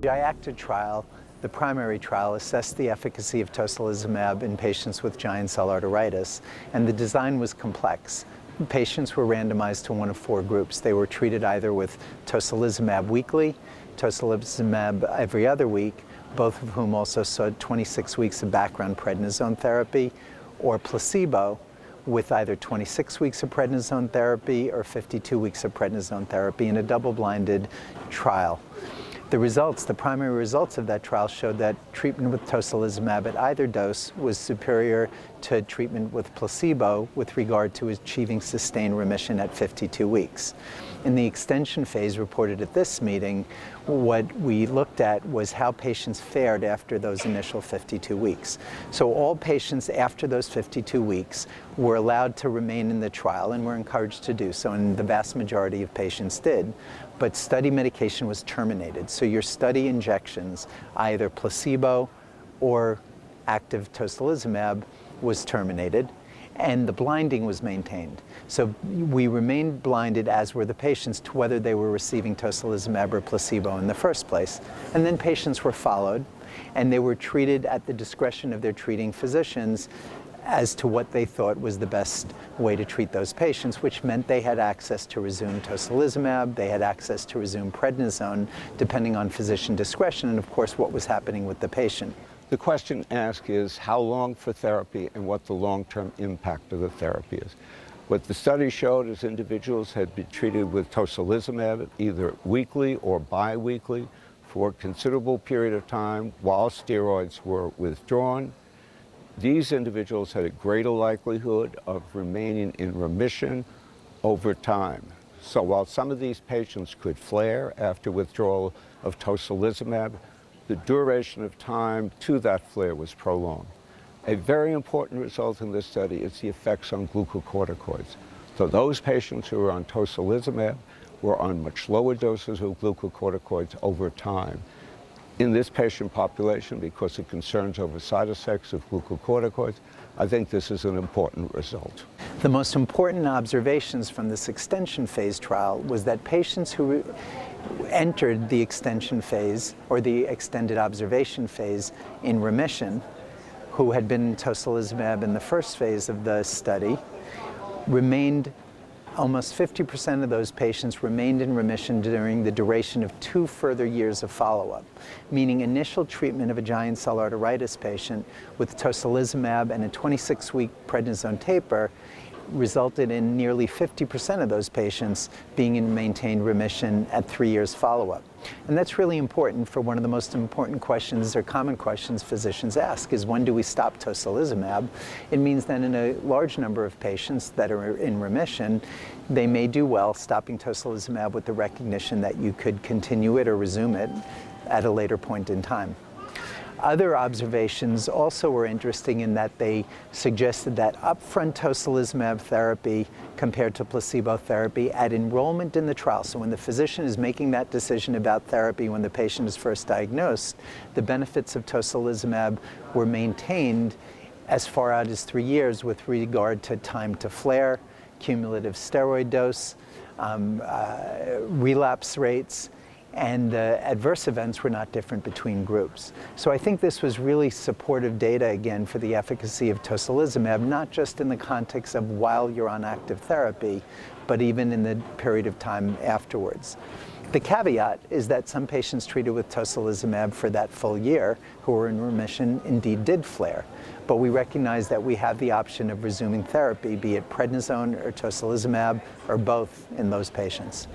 The IACTA trial, the primary trial, assessed the efficacy of tocilizumab in patients with giant cell arteritis, and the design was complex. Patients were randomized to one of four groups. They were treated either with tocilizumab weekly, tocilizumab every other week, both of whom also saw 26 weeks of background prednisone therapy, or placebo, with either 26 weeks of prednisone therapy or 52 weeks of prednisone therapy in a double-blinded trial. The primary results of that trial showed that treatment with tocilizumab at either dose was superior to treatment with placebo with regard to achieving sustained remission at 52 weeks. In the extension phase reported at this meeting, what we looked at was how patients fared after those initial 52 weeks. So all patients after those 52 weeks were allowed to remain in the trial and were encouraged to do so, and the vast majority of patients did. But study medication was terminated. So your study injections, either placebo or active tocilizumab, was terminated, and the blinding was maintained. So we remained blinded, as were the patients, to whether they were receiving tocilizumab or placebo in the first place. And then patients were followed, and they were treated at the discretion of their treating physicians as to what they thought was the best way to treat those patients, which meant they had access to resume tocilizumab, they had access to resume prednisone, depending on physician discretion, and of course what was happening with the patient. The question asked is how long for therapy and what the long-term impact of the therapy is. What the study showed is individuals had been treated with tocilizumab either weekly or bi-weekly for a considerable period of time while steroids were withdrawn. These individuals had a greater likelihood of remaining in remission over time. So while some of these patients could flare after withdrawal of tocilizumab, the duration of time to that flare was prolonged. A very important result in this study is the effects on glucocorticoids. So those patients who were on tocilizumab were on much lower doses of glucocorticoids over time. In this patient population, because of concerns over side effects of glucocorticoids, I think this is an important result. The most important observations from this extension phase trial was that patients who entered the extension phase or the extended observation phase in remission, who had been tocilizumab in the first phase of the study, almost 50% of those patients remained in remission during the duration of 2 further years of follow-up, meaning initial treatment of a giant cell arteritis patient with tocilizumab and a 26-week prednisone taper resulted in nearly 50% of those patients being in maintained remission at 3 years follow-up. And that's really important for one of the most important questions or common questions physicians ask is, when do we stop tocilizumab? It means that in a large number of patients that are in remission, they may do well stopping tocilizumab with the recognition that you could continue it or resume it at a later point in time. Other observations also were interesting in that they suggested that upfront tocilizumab therapy compared to placebo therapy at enrollment in the trial. So when the physician is making that decision about therapy when the patient is first diagnosed, the benefits of tocilizumab were maintained as far out as 3 years with regard to time to flare, cumulative steroid dose, relapse rates, and the adverse events were not different between groups. So I think this was really supportive data, again, for the efficacy of tocilizumab, not just in the context of while you're on active therapy, but even in the period of time afterwards. The caveat is that some patients treated with tocilizumab for that full year who were in remission indeed did flare. But we recognize that we have the option of resuming therapy, be it prednisone or tocilizumab or both in those patients.